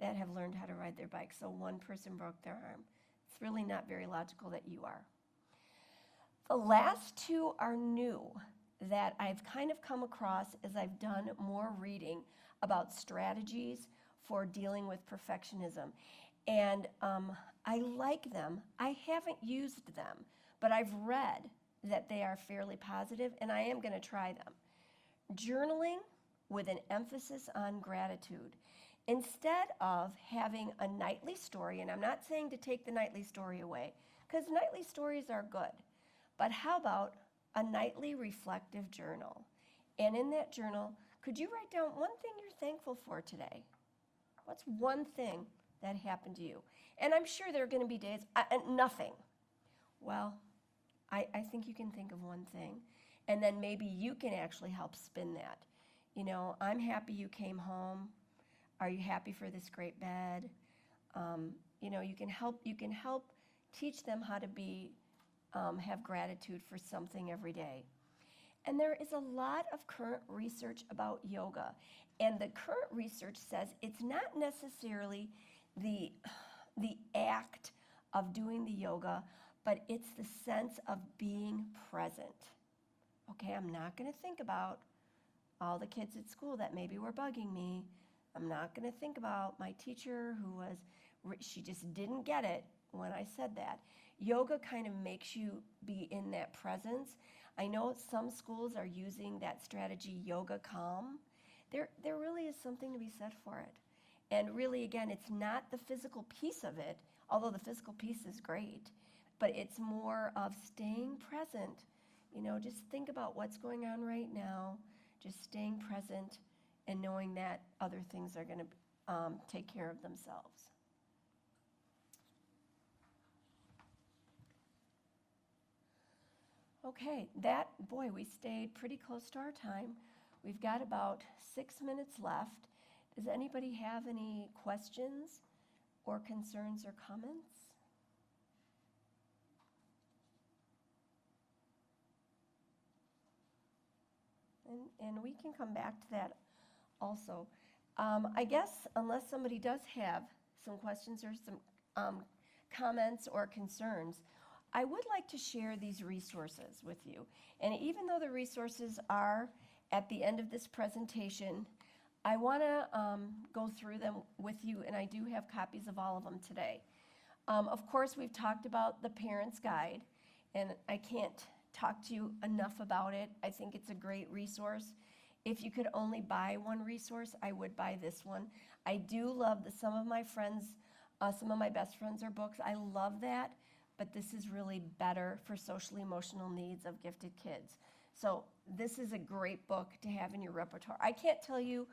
that have learned how to ride their bike? So one person broke their arm. It's really not very logical that you are. The last 2 are new that I've kind of come across as I've done more reading about strategies for dealing with perfectionism. And I like them. I haven't used them, but I've read that they are fairly positive, and I am going to try them. Journaling with an emphasis on gratitude. Instead of having a nightly story, and I'm not saying to take the nightly story away, because nightly stories are good, but how about a nightly reflective journal? And in that journal, could you write down one thing you're thankful for today? What's one thing that happened to you? And I'm sure there are going to be days, nothing. Well, I think you can think of one thing, and then maybe you can actually help spin that. I'm happy you came home. Are you happy for this great bed? You can help teach them how to have gratitude for something every day. And there is a lot of current research about yoga. And the current research says it's not necessarily the act of doing the yoga, but it's the sense of being present. Okay, I'm not going to think about all the kids at school that maybe were bugging me. I'm not going to think about my teacher she just didn't get it when I said that. Yoga kind of makes you be in that presence. I know some schools are using that strategy, yoga calm. There really is something to be said for it. And really, again, it's not the physical piece of it, although the physical piece is great, but it's more of staying present. Just think about what's going on right now, just staying present and knowing that other things are going to take care of themselves. Okay, we stayed pretty close to our time. We've got about 6 minutes left. Does anybody have any questions or concerns or comments? And we can come back to that also. I guess unless somebody does have some questions or some comments or concerns, I would like to share these resources with you. And even though the resources are at the end of this presentation, I want to go through them with you, and I do have copies of all of them today. Of course, we've talked about the Parent's Guide, and I can't talk to you enough about it. I think it's a great resource. If you could only buy one resource, I would buy this one. I do love some of my best friends are books. I love that, but this is really better for social emotional needs of gifted kids. So this is a great book to have in your repertoire. I can't tell you,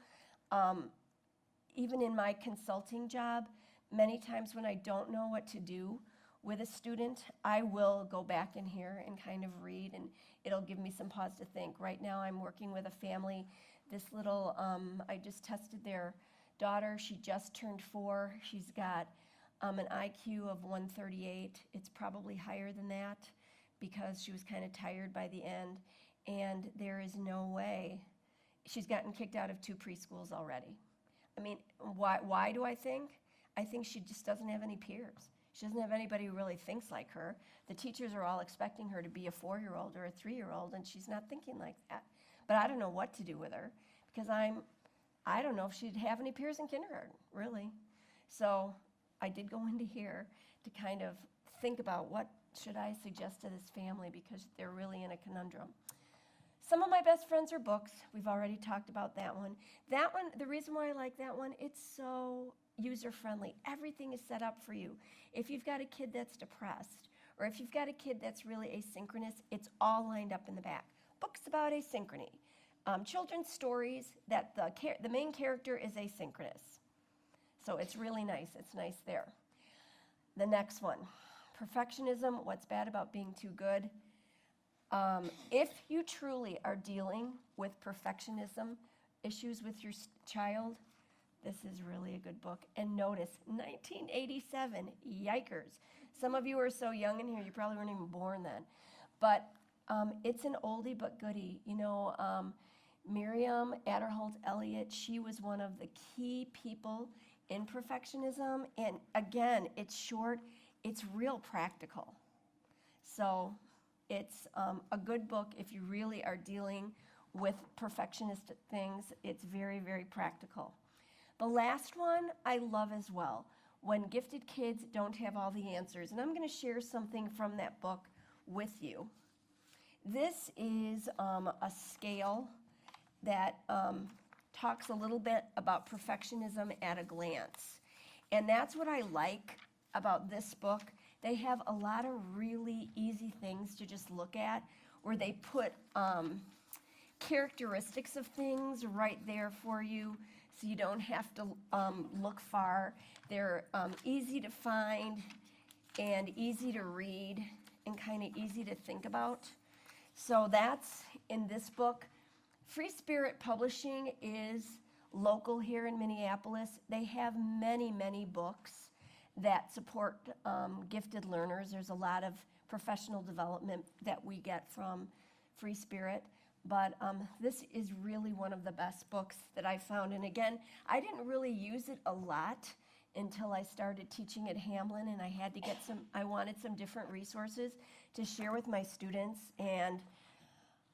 even in my consulting job, many times when I don't know what to do with a student, I will go back in here and kind of read, and it'll give me some pause to think. Right now I'm working with a family. This little, I just tested their daughter. She just turned 4. She's got an IQ of 138. It's probably higher than that because she was kind of tired by the end. And there is no way. She's gotten kicked out of 2 preschools already. I mean, why do I think? I think she just doesn't have any peers. She doesn't have anybody who really thinks like her. The teachers are all expecting her to be a 4-year-old or a 3-year-old, and she's not thinking like that. But I don't know what to do with her because I don't know if she'd have any peers in kindergarten, really. So I did go into here to kind of think about what should I suggest to this family because they're really in a conundrum. Some of my best friends are books. We've already talked about that one. That one, the reason why I like that one, it's so user-friendly. Everything is set up for you. If you've got a kid that's depressed, or if you've got a kid that's really asynchronous, it's all lined up in the back. Books about asynchrony. Children's stories that the main character is asynchronous. So it's really nice. It's nice there. The next one, Perfectionism, What's Bad About Being Too Good. If you truly are dealing with perfectionism issues with your child, this is really a good book. And notice, 1987, yikers. Some of you are so young in here, you probably weren't even born then. But it's an oldie but goodie. You know, Miriam Adderholt Elliott, she was one of the key people in perfectionism. And again, it's short, it's real practical. So it's a good book if you really are dealing with perfectionist things. It's very, very practical. The last one I love as well, When Gifted Kids Don't Have All the Answers. And I'm going to share something from that book with you. This is a scale that talks a little bit about perfectionism at a glance. And that's what I like about this book. They have a lot of really easy things to just look at where they put characteristics of things right there for you so you don't have to look far. They're easy to find and easy to read and kind of easy to think about. So that's in this book. Free Spirit Publishing is local here in Minneapolis. They have many, many books that support gifted learners. There's a lot of professional development that we get from Free Spirit. But this is really one of the best books that I found. And again, I didn't really use it a lot until I started teaching at Hamlin, and I wanted some different resources to share with my students. And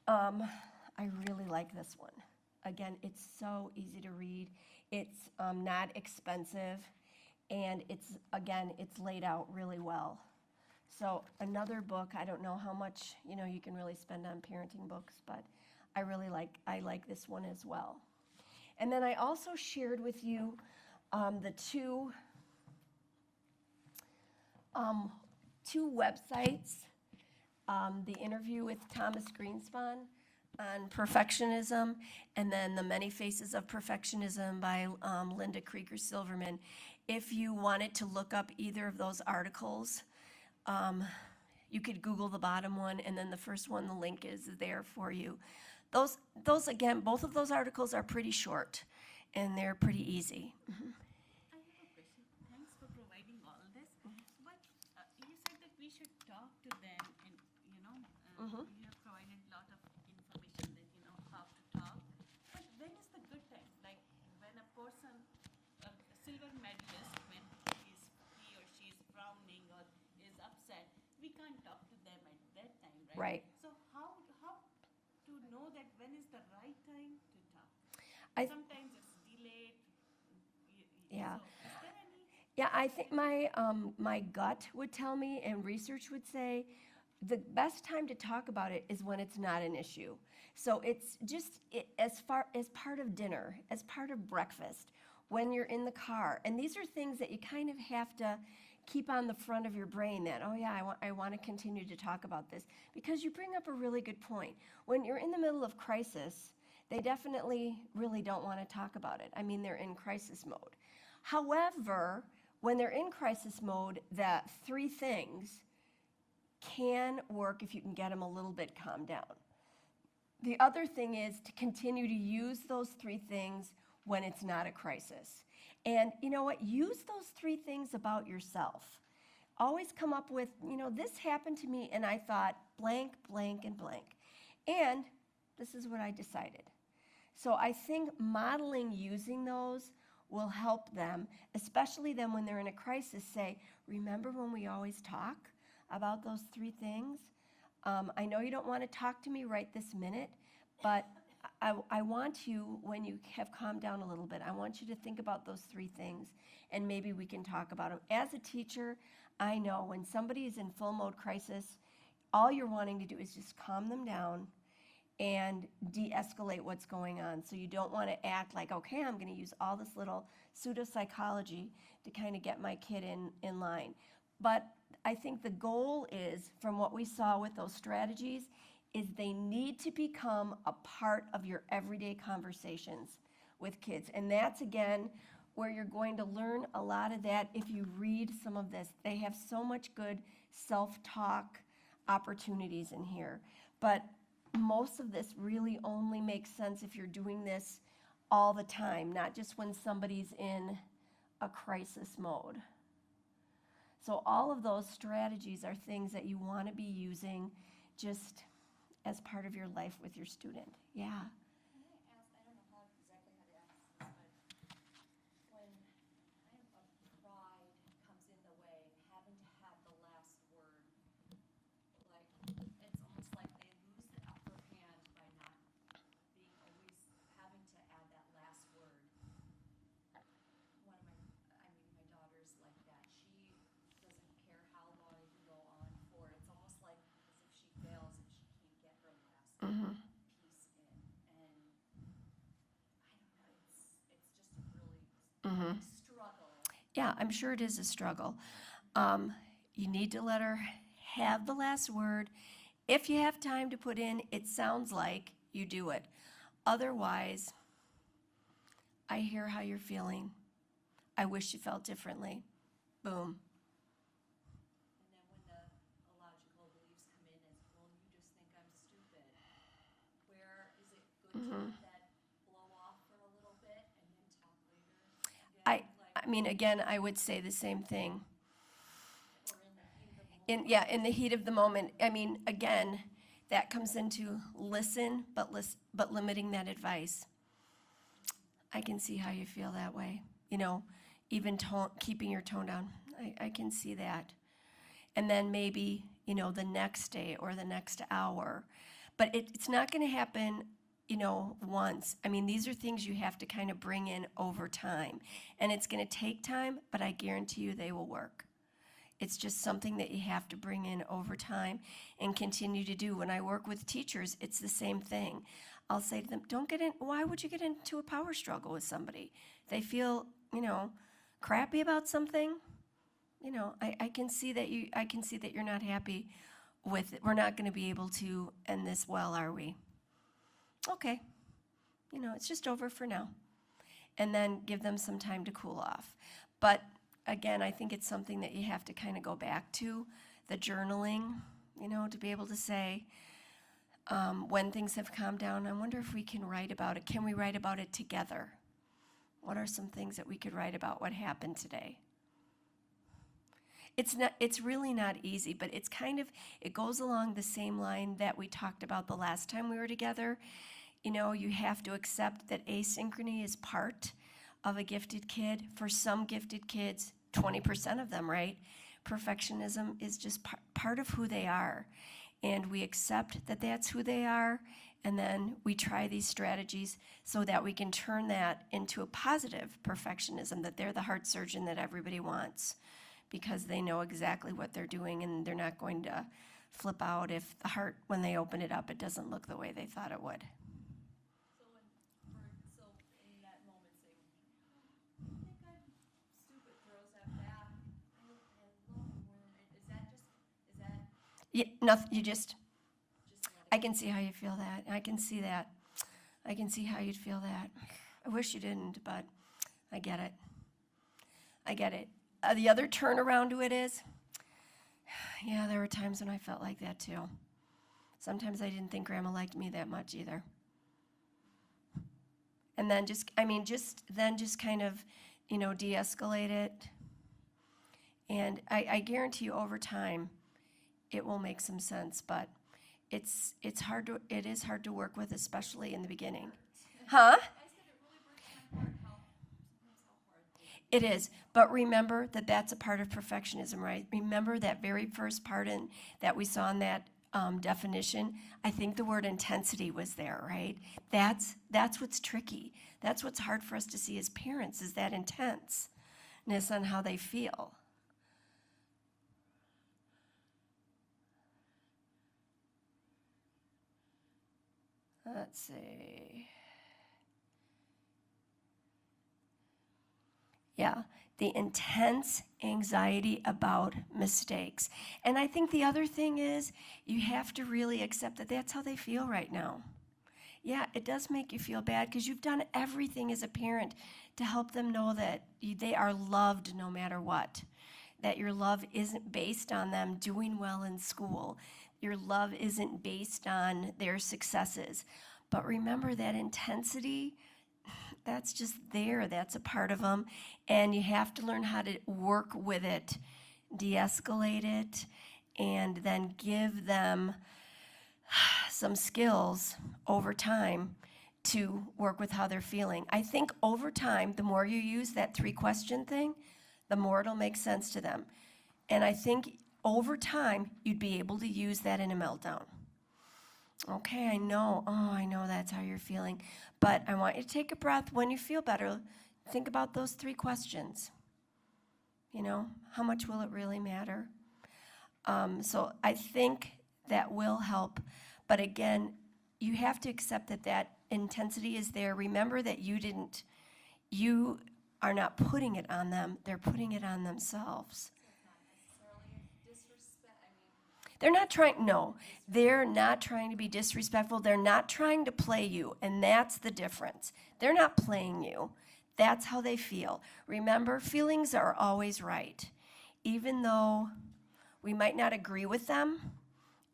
I really like this one. Again, it's so easy to read. It's not expensive. And it's laid out really well. So another book, I don't know how much, you can really spend on parenting books, but I like this one as well. And then I also shared with you the two websites, the interview with Thomas Greenspan on perfectionism, and then The Many Faces of Perfectionism by Linda Krieger Silverman. If you wanted to look up either of those articles, you could Google the bottom one, and then the first one, the link is there for you. Those again, both of those articles are pretty short, and they're pretty easy. Mm-hmm. I have a question. Thanks for providing all this. But you said that we should talk to them, and Mm-hmm. you have provided a lot of information that how to talk. But when is the good time? Like when a person, a silver medalist, when he or she is frowning or is upset, we can't talk to them at that time, right? Right. So how to know that when is the right time to talk? Sometimes it's delayed. Yeah. So is there any? Yeah, I think my gut would tell me, and research would say, the best time to talk about it is when it's not an issue. So it's just as part of dinner, as part of breakfast, when you're in the car. And these are things that you kind of have to keep on the front of your brain that, oh yeah, I want to continue to talk about this, because you bring up a really good point. When you're in the middle of crisis, they definitely really don't want to talk about it. I mean, they're in crisis mode. However, when they're in crisis mode, that 3 things can work if you can get them a little bit calmed down. The other thing is to continue to use those 3 things when it's not a crisis. And you know what? Use those 3 things about yourself. Always come up with, this happened to me and I thought blank, blank, and blank. And this is what I decided. So I think modeling using those will help them, especially then when they're in a crisis, say, remember when we always talk about those 3 things? I know you don't want to talk to me right this minute, but I want you, when you have calmed down a little bit, I want you to think about those 3 things, and maybe we can talk about them. As a teacher, I know when somebody is in full mode crisis, all you're wanting to do is just calm them down and de-escalate what's going on. So you don't want to act like, okay, I'm going to use all this little pseudo-psychology to kind of get my kid in line. But I think the goal is, from what we saw with those strategies, is they need to become a part of your everyday conversations with kids. And that's, again, where you're going to learn a lot of that if you read some of this. They have so much good self-talk opportunities in here. But most of this really only makes sense if you're doing this all the time, not just when somebody's in a crisis mode. So all of those strategies are things that you want to be using just as part of your life with your student. Yeah. Can I ask, I don't know how exactly how to ask this, but when kind of a pride comes in the way, having to have the last word, like, it's almost like they lose the upper hand by not being always having to add that last word. My daughter's like that. She doesn't care how long you can go on for. It's almost like as if she fails if she can't get her last piece in. And I don't know, it's just a really struggle. Yeah, I'm sure it is a struggle. You need to let her have the last word. If you have time to put in, it sounds like you do it. Otherwise, I hear how you're feeling. I wish you felt differently. Boom. And then when the illogical beliefs come in as, well, you just think I'm stupid. Where is it good to let that blow off for a little bit and then talk later? I mean, again, I would say the same thing. Or in the heat of the moment. In the heat of the moment. I mean, again, that comes into listen, but limiting that advice. I can see how you feel that way. Even keeping your tone down. I can see that. And then maybe, the next day or the next hour. But it's not going to happen, once. I mean, these are things you have to kind of bring in over time. And it's going to take time, but I guarantee you they will work. It's just something that you have to bring in over time and continue to do. When I work with teachers, it's the same thing. I'll say to them, why would you get into a power struggle with somebody? They feel, crappy about something. I can see that you're not happy with it. We're not going to be able to end this well, are we? Okay. It's just over for now. And then give them some time to cool off. But again, I think it's something that you have to kind of go back to, the journaling, to be able to say, when things have calmed down, I wonder if we can write about it. Can we write about it together? What are some things that we could write about what happened today? It's really not easy, but it goes along the same line that we talked about the last time we were together. You have to accept that asynchrony is part of a gifted kid. For some gifted kids, 20% of them, right? Perfectionism is just part of who they are. And we accept that that's who they are, and then we try these strategies so that we can turn that into a positive perfectionism, that they're the heart surgeon that everybody wants because they know exactly what they're doing and they're not going to flip out if the heart, when they open it up, it doesn't look the way they thought it would. So in that moment, say, Nothing, you just, I can see how you feel that. I can see that. I can see how you'd feel that. I wish you didn't, but I get it. I get it. The other turnaround to it is, yeah, there were times when I felt like that too. Sometimes I didn't think Grandma liked me that much either. And then just kind of, de-escalate it. And I guarantee you over time, it will make some sense, but it is hard to work with, especially in the beginning. Huh? It is, but remember that that's a part of perfectionism, right? Remember that very first part that we saw in that definition. I think the word intensity was there, right? That's what's tricky. That's what's hard for us to see as parents, is that intenseness on how they feel. Let's see. Yeah, the intense anxiety about mistakes. And I think the other thing is you have to really accept that that's how they feel right now. Yeah, it does make you feel bad because you've done everything as a parent to help them know that they are loved no matter what, that your love isn't based on them doing well in school. Your love isn't based on their successes. But remember that intensity, that's just there. That's a part of them. And you have to learn how to work with it, de-escalate it, and then give them some skills over time to work with how they're feeling. I think over time, the more you use that 3-question thing, the more it'll make sense to them. And I think over time, you'd be able to use that in a meltdown. Okay, I know that's how you're feeling. But I want you to take a breath. When you feel better, think about those 3 questions. How much will it really matter? So I think that will help. But again, you have to accept that intensity is there. Remember that you are not putting it on them. They're putting it on themselves. They're not trying to be disrespectful. They're not trying to play you, and that's the difference. They're not playing you. That's how they feel. Remember, feelings are always right. Even though we might not agree with them,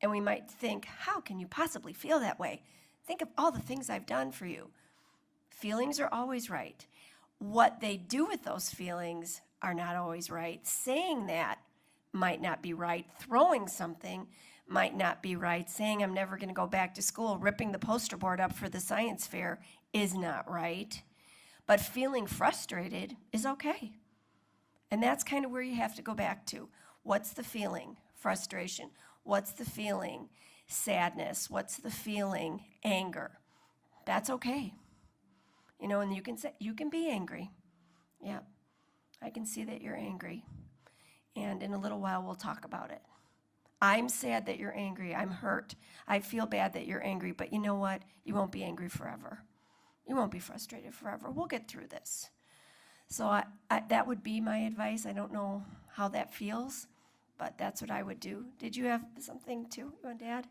and we might think, how can you possibly feel that way? Think of all the things I've done for you. Feelings are always right. What they do with those feelings are not always right. Saying that might not be right. Throwing something might not be right. Saying I'm never going to go back to school, ripping the poster board up for the science fair is not right. But feeling frustrated is okay. And that's kind of where you have to go back to. What's the feeling? Frustration. What's the feeling? Sadness. What's the feeling? Anger. That's okay. And you can be angry. Yeah, I can see that you're angry. And in a little while, we'll talk about it. I'm sad that you're angry. I'm hurt. I feel bad that you're angry. But you know what? You won't be angry forever. You won't be frustrated forever. We'll get through this. So that would be my advice. I don't know how that feels, but that's what I would do. Did you have something too, you and Dad?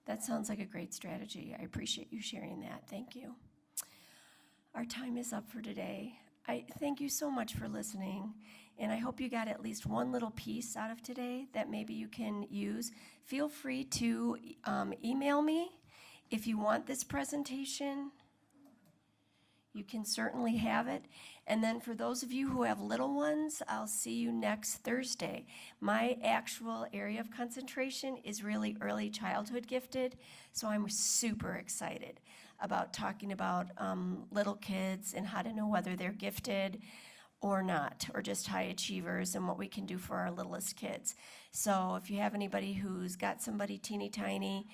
That sounds like a great strategy. I appreciate you sharing that. Thank you. Our time is up for today. I thank you so much for listening, and I hope you got at least one little piece out of today that maybe you can use. Feel free to email me if you want this presentation. you can certainly have it. And then for those of you who have little ones, I'll see you next Thursday. My actual area of concentration is really early childhood gifted, so I'm super excited about talking about little kids and how to know whether they're gifted or not, or just high achievers, and what we can do for our littlest kids. So if you have anybody who's got somebody teeny tiny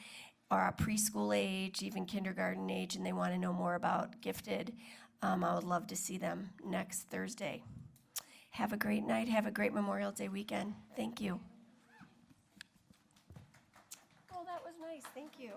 or a preschool age, even kindergarten age, and they want to know more about gifted, I would love to see them next Thursday. Have a great night. Have a great Memorial Day weekend. Thank you. Oh, that was nice. Thank you.